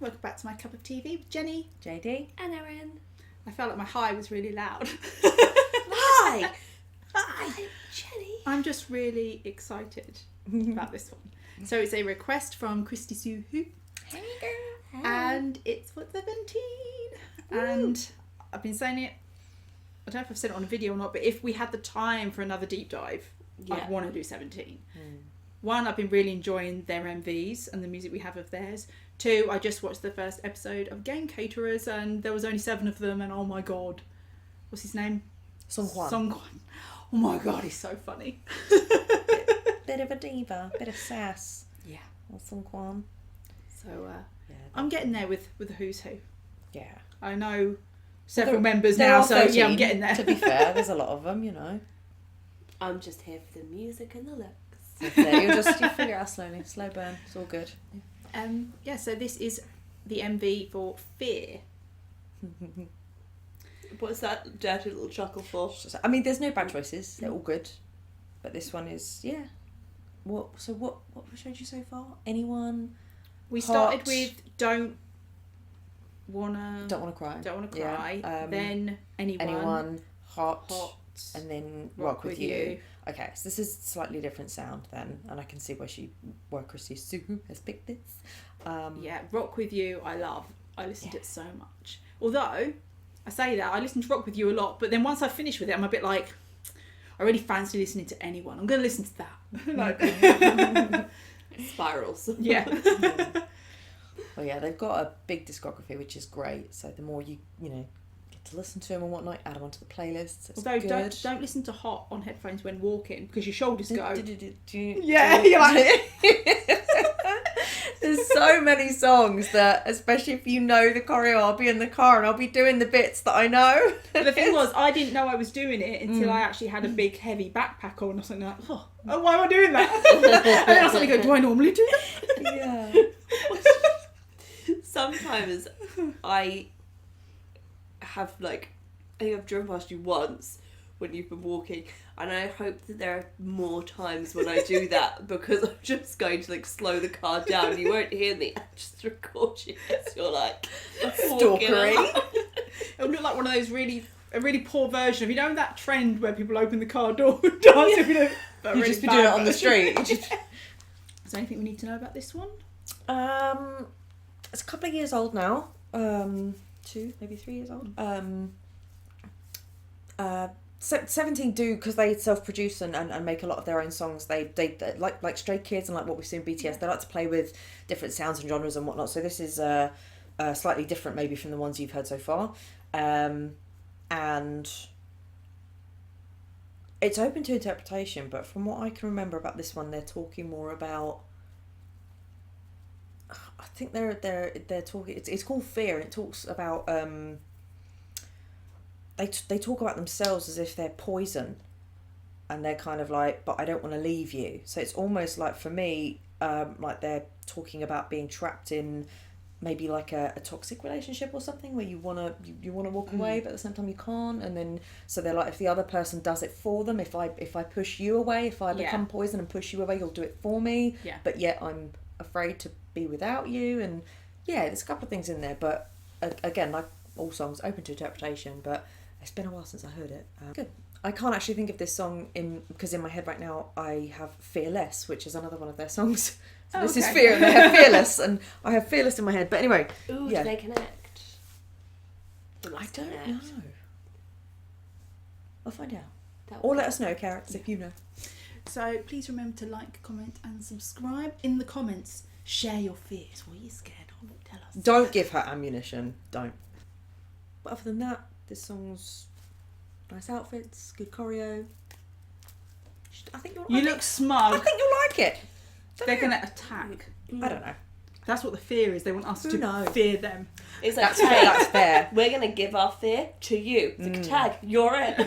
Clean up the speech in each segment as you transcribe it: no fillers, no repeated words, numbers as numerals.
Welcome back to my cup of TV with Jenny, JD, and Erin. I felt like my hi was really loud. Hi! Hi! Jenny. I'm just really excited about this one. So it's a request from Christy Sue Who, Hey girl. and it's for 17. And I've been saying it, I don't know if I've said it on a video or not, but if we had the time for another deep dive, I'd want to do 17. One, I've been really enjoying their MVs and the music we have of theirs. Two, I just watched the first episode of Game Caterers and there was only 7 of them and oh my god. What's his name? Song Hwan. Oh my god, he's so funny. Bit of a diva, bit of sass. Yeah. Or Song Hwan. So I'm getting there with the Who's Who. Yeah. I know several There- members there now, are so yeah, 13, I'm getting there. To be fair, there's a lot of them, you know. I'm just here for the music and the looks. That's it. You figure it out slowly. Slow burn. It's all good. So this is the MV for Fear. What's that dirty little chuckle for? I mean, there's no bad choices. They're all good. But this one is, yeah. What showed you so far? Anyone? We Hot. started with Don't Wanna Cry. Yeah. Then Anyone. Hot. And And then Rock With You. Okay, so this is slightly different sound then, and I can see where Christy Sue has picked this. Rock With You I love. I listen to it so much. Although, I say that, I listen to Rock With You a lot, but then once I finish with it, I'm a bit like, I really fancy listening to Anyone. I'm going to listen to that. Spirals. Yeah. Well, yeah, they've got a big discography, which is great. So the more you get to listen to them and whatnot, add them onto the playlists. It's Although good. don't listen to Hot on headphones when walking because your shoulders go. Yeah, you're like... There's so many songs that, especially if you know the choreo, I'll be in the car and I'll be doing the bits that I know. But the thing was, I didn't know I was doing it until I actually had a big heavy backpack on or something like, oh, why am I doing that? And then I suddenly go, do I normally do that? Yeah. Sometimes I have I think I've driven past you once when you've been walking, and I hope that there are more times when I do that because I'm just going to slow the car down. You won't hear me. I just record you as you're Stalkery. It'll look like one of those a really poor version of, that trend where people open the car door and dance. You just be doing it on the street. Is there anything we need to know about this one? It's a couple of years old now. 2, maybe 3 years old. 17 do, because they self-produce and make a lot of their own songs. They like Stray Kids and like what we've seen BTS. They like to play with different sounds and genres and whatnot. So this is slightly different maybe from the ones you've heard so far. And it's open to interpretation, but from what I can remember about this one, they're talking more about... I think they're talking... It's called Fear, and it talks about... They talk about themselves as if they're poison, and they're kind of like, but I don't want to leave you. So it's almost like, for me, like they're talking about being trapped in maybe like a toxic relationship or something where you want to walk away, but at the same time you can't. And then so they're like, if the other person does it for them, if I push you away, if I become poison and push you away, you'll do it for me. Yeah. But yet I'm afraid to be without you. And yeah, there's a couple of things in there, but again, like all songs, open to interpretation. But it's been a while since I heard it. Good. I can't actually think of this song because in my head right now I have Fearless, which is another one of their songs. So this is Fear, and they have Fearless, and I have Fearless in my head. But anyway, Ooh, do they connect? I don't know. I'll find out. Or let us know, Carrots, if you know. So please remember to like, comment, and subscribe. In the comments, share your fears. What are you scared of? Tell us. Don't give her ammunition. Don't. But other than that, this song's nice outfits, good choreo. I think you'll like it. You look smug. I think you'll like it. They're going to attack. I don't know. That's what the fear is. They want us to fear them. It's like, That's fair. We're going to give our fear to you. It's tag, you're in.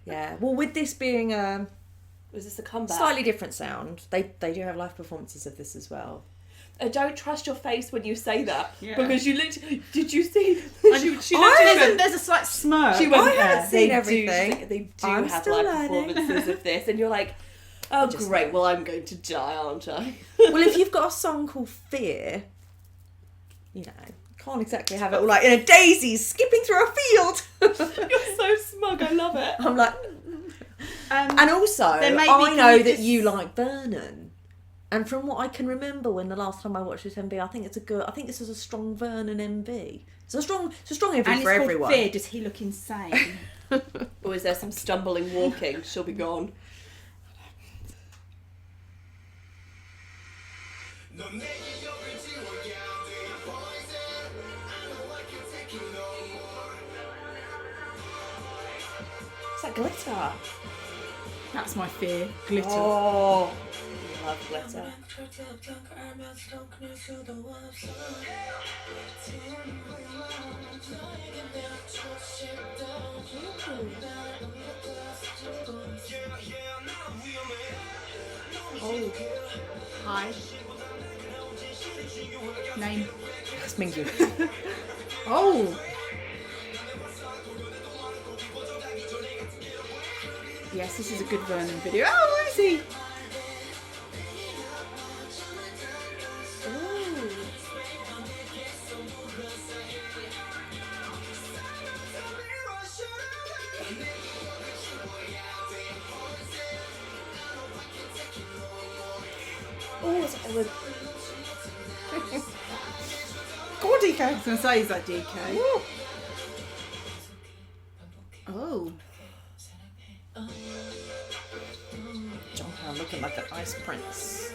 Yeah. Well, with this being Was this a comeback? slightly different sound, they do have live performances of this as well. I don't trust your face when you say that. Yeah. Because you looked... Did you see? She There's a slight smirk. She went, I haven't seen everything. They do I'm have still live learning. performances of this. And you're like, oh, Just great. Well, I'm going to die, aren't I? Well, if you've got a song called Fear, you know, can't exactly have it all like in a daisy skipping through a field. You're so smug. I love it. I'm like, and also I maybe know you that just- you like Vernon, and from what I can remember when the last time I watched this MV, I think this is a strong Vernon MV. It's a strong MV And for it's everyone. called Fear. Does he look insane? Or is there some stumbling walking? She'll be gone. Is that glitter? That's my fear. Glitter. Oh, love glitter. Oh. Hi. Name. It's Mingy. Oh. Yes, this is a good Vernon video. Oh, where is he? Oh, is it Go on, DK. I was going to say, is that DK? Oh. John Howard looking like an ice prince.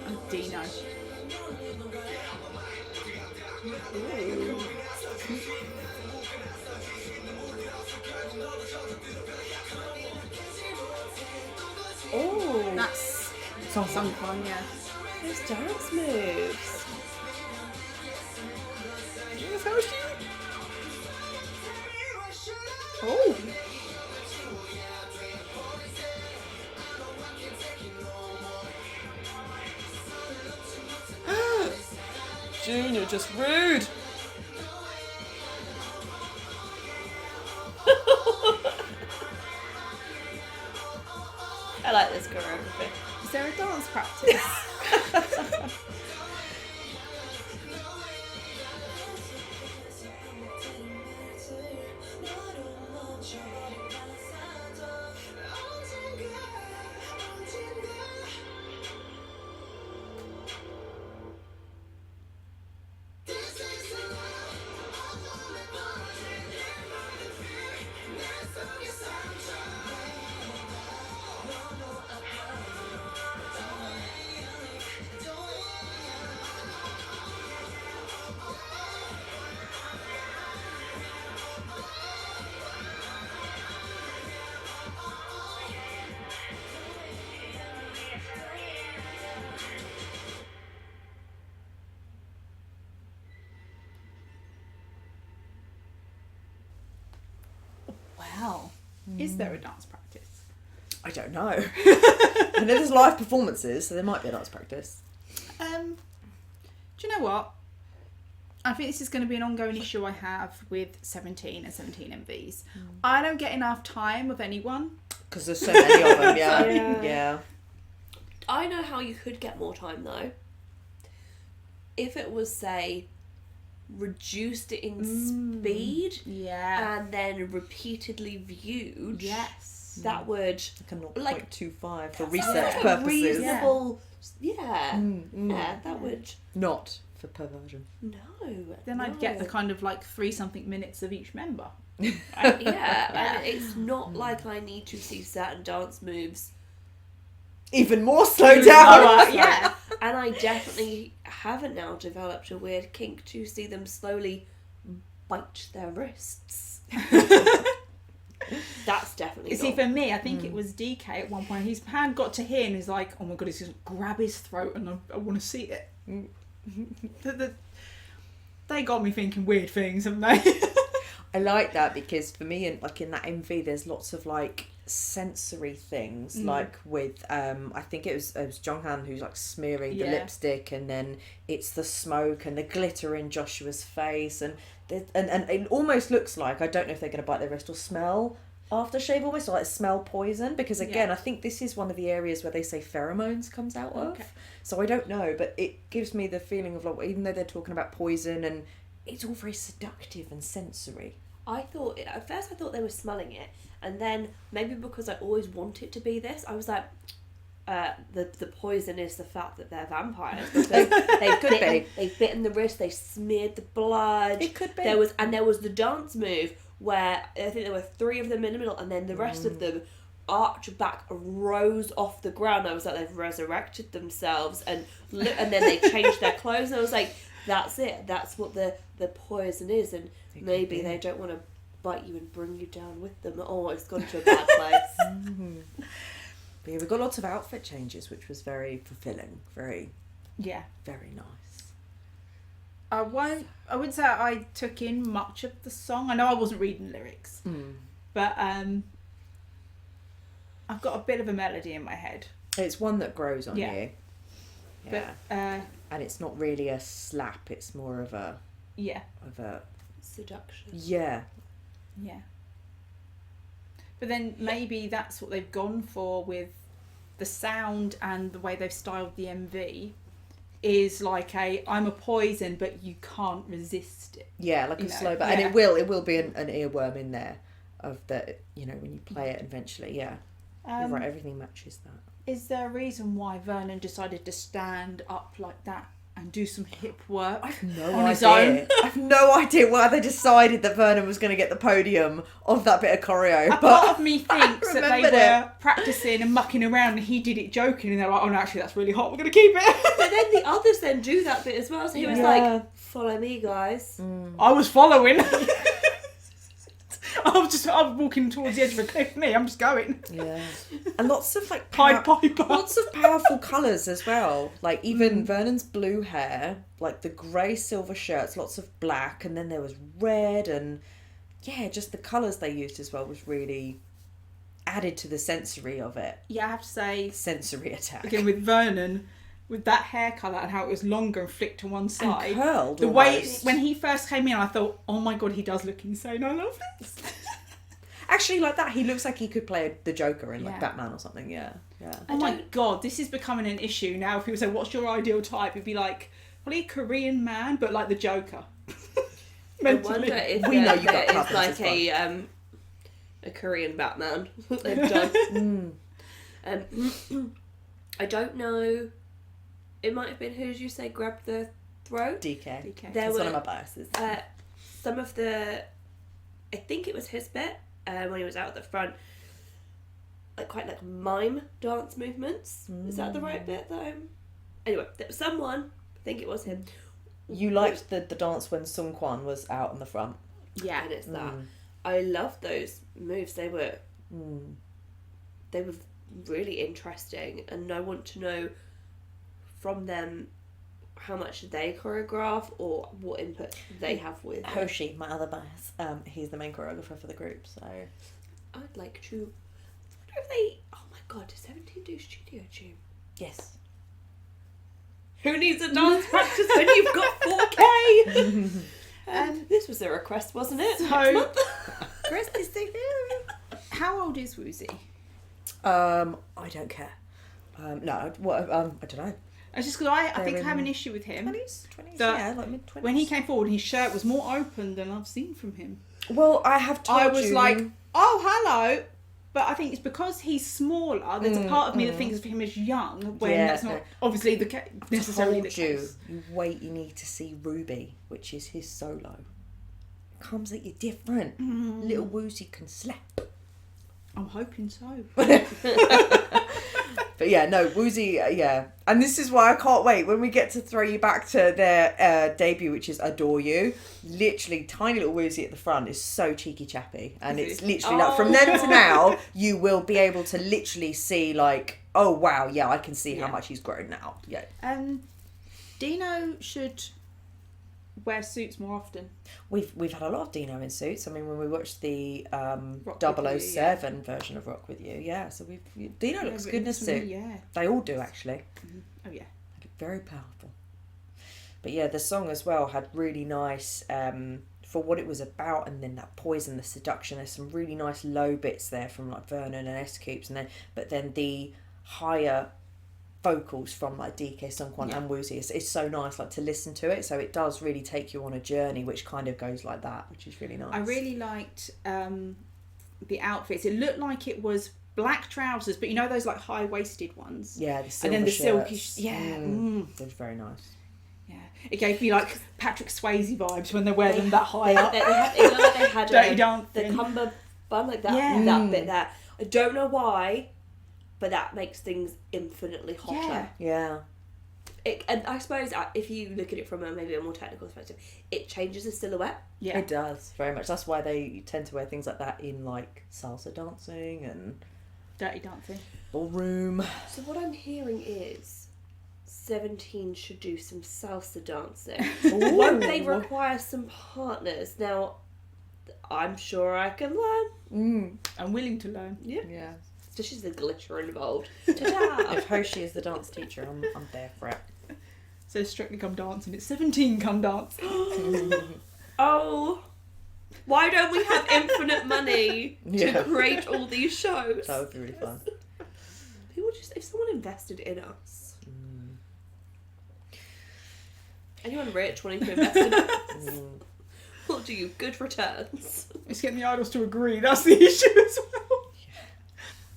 Oh, Dino. Oh, That's Song Songkwan, yeah. those dance moves. Yes, how is she? Oh. Junior, just rude. I like this choreography. Is there a dance practice? Wow. Is there a dance practice? I don't know. I know there's live performances, so there might be a dance practice. Do you know what? I think this is going to be an ongoing issue I have with 17 and 17 MVs. I don't get enough time of anyone. Because there's so many of them, yeah. Yeah. Yeah. I know how you could get more time though. If it was, say, reduced it in speed Yeah. and then repeatedly viewed, Yes. that would Like a 0.25 for that's research like a purposes. reasonable. Yeah, Mm. yeah, that would. Not for perversion. No. Then I'd get the kind of like 3-something minutes of each member. Yeah, and it's not like I need to see certain dance moves. Even more slowed down. Yeah. And I definitely haven't now developed a weird kink to see them slowly bite their wrists. That's definitely You see, not. for me, I think it was DK at one point. His hand got to here and he's like, oh my god, he's just grab his throat and I want to see it. They got me thinking weird things, haven't they? I like that because for me, in that MV, there's lots of like sensory things, like with I think it was Jonghan who's like smearing the lipstick, and then it's the smoke and the glitter in Joshua's face, and it almost looks like, I don't know if they're going to bite their wrist or smell aftershave almost, or like smell poison, because again, Yeah. I think this is one of the areas where they say pheromones comes out of. Okay. So I don't know, but it gives me the feeling of like, even though they're talking about poison, and it's all very seductive and sensory. At first I thought they were smelling it, and then maybe because I always want it to be this, I was like, the poison is the fact that they're vampires. Because they've bitten the wrist, they smeared the blood. It could be. There was the dance move where I think there were 3 of them in the middle, and then the rest of them arched back, rose off the ground. I was like, they've resurrected themselves, and then they changed their clothes. And I was like, that's it. That's what the poison is, and maybe they don't want to bite you and bring you down with them. Oh, it's gone to a bad place. But yeah, we got lots of outfit changes, which was very fulfilling, very Yeah. very nice. I wouldn't say I took in much of the song. I know I wasn't reading lyrics, but I've got a bit of a melody in my head. It's one that grows on Yeah. you. Yeah. But And it's not really a slap, it's more of a Seduction. yeah. Yeah. But then maybe that's what they've gone for with the sound and the way they've styled the MV is like I'm a poison, but you can't resist it. Yeah, like You a know, slow, but yeah. and it will be an earworm in there of the, you know, when you play it eventually. Yeah, you're right. Everything matches that. Is there a reason why Vernon decided to stand up like that and do some hip work I've no on his idea. own? I've no idea why they decided that Vernon was going to get the podium of that bit of choreo. A But part of me thinks that they remembered were practicing and mucking around, and he did it joking, and they're like, "Oh no, actually, that's really hot. We're going to keep it." But then the others then do that bit as well. So he was Yeah. like, "Follow me, guys." I was following. I was walking towards the edge of a cliff. I'm just going. Yeah, and lots of like Pied Piper. lots of powerful colours as well. Like even Vernon's blue hair, like the grey silver shirts, lots of black, and then there was red, and yeah, just the colours they used as well was really added to the sensory of it. Yeah, I have to say, Sensory attack. again with Vernon, with that hair colour and how it was longer and flicked to one side. And curled The way almost. when he first came in, I thought, "Oh my god, he does look insane. I love this." Actually, like that, he looks like he could play the Joker in like Yeah. Batman or something. Yeah, yeah. Oh my god, this is becoming an issue now. If people say, "What's your ideal type?" It'd be like probably a Korean man, but like the Joker. I wonder if We know you got there is puppets like as a Korean Batman that they've done. I don't know. It might have been, who did you say grabbed the throat? DK. DK. There That's were one of my biases. some of the, I think it was his bit when he was out at the front, like quite like mime dance movements. Is that the right bit that I'm? Anyway, there was someone, I think it was him. You liked the dance when Sung Kwan was out on the front. Yeah. And it's that. I loved those moves. They were really interesting, and I want to know from them how much they choreograph or what input they have with it. Hoshi, my other bias, he's the main choreographer for the group, so I'd like to. I wonder if they. Oh my god, does 17 do studio tune? yes. Who needs a dance practice when you've got 4K? This was a request, wasn't it? So- Next month. Chris is to him. How old is Woozy? I don't care. No, I don't know. It's just because I They're think I have in an issue with him. 20s, That yeah, like mid 20s. When he came forward, his shirt was more open than I've seen from him. Well, I have told you. I was like, "Oh, hello," but I think it's because he's smaller. There's a part of me that thinks of him as young when Yeah, that's not no. obviously necessarily the told you. case. You wait, you need to see Ruby, which is his solo. Comes at you different. Little Woozy can slap. I'm hoping so. But yeah, no, Woozy, yeah. And this is why I can't wait when we get to throw you back to their debut, which is Adore You. Literally, tiny little Woozy at the front is so cheeky chappy. And it's literally like, from then to now, you will be able to literally see like, oh wow, yeah, I can see how much he's grown now. Yeah. Dino should wear suits more often. We've had a lot of Dino in suits. I mean, when we watched the Rock With You, 007 version of Rock With You, yeah. So Dino looks good in a suit. Yeah. They all do actually. Oh yeah. Very powerful. But yeah, the song as well had really nice for what it was about, and then that poison, the seduction, there's some really nice low bits there from like Vernon and S-Coops, and then the higher vocals from like DK Sungkwan and Woozy. It's so nice like to listen to it, so it does really take you on a journey which kind of goes like that, which is really nice. I really liked the outfits. It looked like it was black trousers, but you know those like high-waisted ones? Yeah, the silver and then the shirts. silky It was very nice. Yeah, it gave me like Patrick Swayze vibes when they wear them that high up. It looked like they had Dirty Dancing. the cummerbund, like that, that bit there. I don't know why, but that makes things infinitely hotter. Yeah. And I suppose if you look at it from maybe a more technical perspective, it changes the silhouette. Yeah, It does, very much. That's why they tend to wear things like that in like salsa dancing and Dirty Dancing. ballroom. So what I'm hearing is 17 should do some salsa dancing. Won't they require some partners? Now, I'm sure I can learn. I'm willing to learn. Yeah. Especially the glitter involved. Ta-da! If Hoshi is the dance teacher, I'm there for it. So Strictly Come Dancing. It's 17 Come Dance. Oh, why don't we have infinite money to create all these shows? That would be really fun. People if someone invested in us. Anyone rich wanting to invest in us? We'll do you good returns. It's getting the idols to agree. That's the issue as well.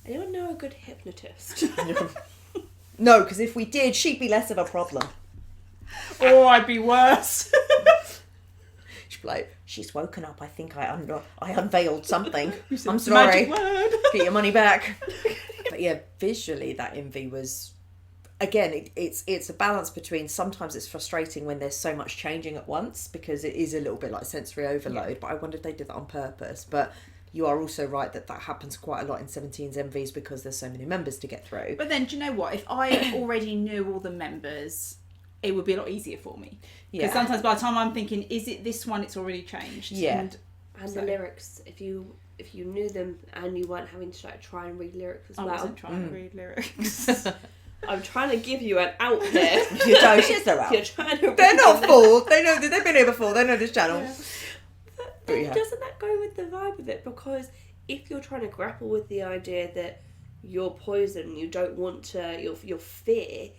Anyone know a good hypnotist? No, because if we did, she'd be less of a problem. Or I'd be worse. She'd be like, she's woken up. I think I unveiled something. I'm The sorry. magic word. Get your money back. But yeah, visually that MV was, again, it's a balance between, sometimes it's frustrating when there's so much changing at once because it is a little bit like sensory overload, but I wonder if they did that on purpose. But you are also right that happens quite a lot in 17's MVs because there's so many members to get through. But then, do you know what? If I already knew all the members, it would be a lot easier for me. Because sometimes by the time I'm thinking, is it this one, it's already changed. Yeah. And the lyrics, if you knew them and you weren't having to like try and read lyrics as I well. wasn't trying to read lyrics. I'm trying to give you an out here. You're out. You're trying to They're not fools. They know they've been here before. They know this channel. Yeah. But doesn't that go with the vibe of it? Because if you're trying to grapple with the idea that you're poison, you don't want to, your fear.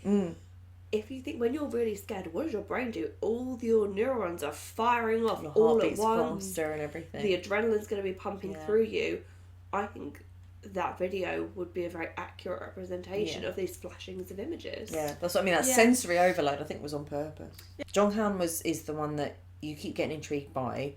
If you think when you're really scared, what does your brain do? All your neurons are firing off Your all at heartbeat's once. faster and everything. The adrenaline's going to be pumping through you. I think that video would be a very accurate representation of these flashings of images. Yeah, that's what I mean. That sensory overload, I think, was on purpose. Yeah. Jonghan is the one that you keep getting intrigued by,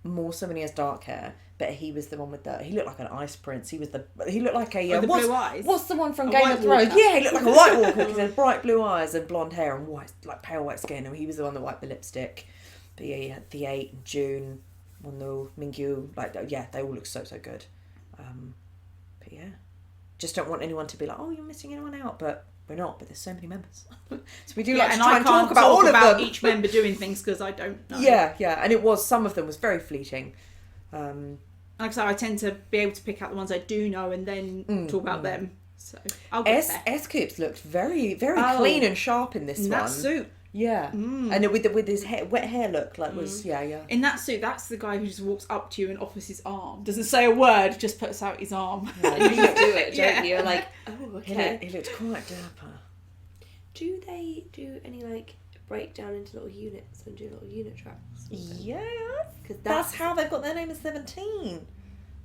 more so when he has dark hair. But he was the one with he looked like an ice prince. He looked like a the blue eyes. What's the one from A Game White of Thrones? Walker. Yeah, he looked like a White Walker. He had bright blue eyes and blonde hair and white, like pale white skin. And he was the one that wiped the lipstick. But yeah, he had the 8 and June, Wondu, Mingyu. They all look so good. But yeah, just don't want anyone to be like, oh, you're missing anyone out. But we're not. But there's so many members, so we do like to try and talk about all of them. Each member doing things because I don't know. Yeah, and it was, some of them was very fleeting. Like I said, I tend to be able to pick out the ones I do know and then talk about them. So I'll get there. S-Coops looked very clean and sharp in this one. That suit. Yeah. And with his wet hair look, like was, In that suit, that's the guy who just walks up to you and offers his arm. Doesn't say a word, just puts out his arm. And you do it, don't you? You're like, oh, okay. He looked quite dapper. Do they do any like breakdown into little units and do little unit tracks? Yeah. Because that's how they've got their name as 17.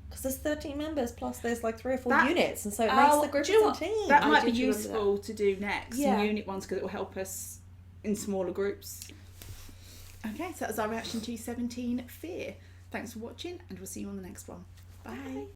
Because there's 13 members plus there's like 3 or 4 units, and so it makes the group 17. That might be did remember useful to do next. Yeah. Some unit ones because it will help us in smaller groups. Okay, so that was our reaction to 17 Fear. Thanks for watching, and we'll see you on the next one. Bye.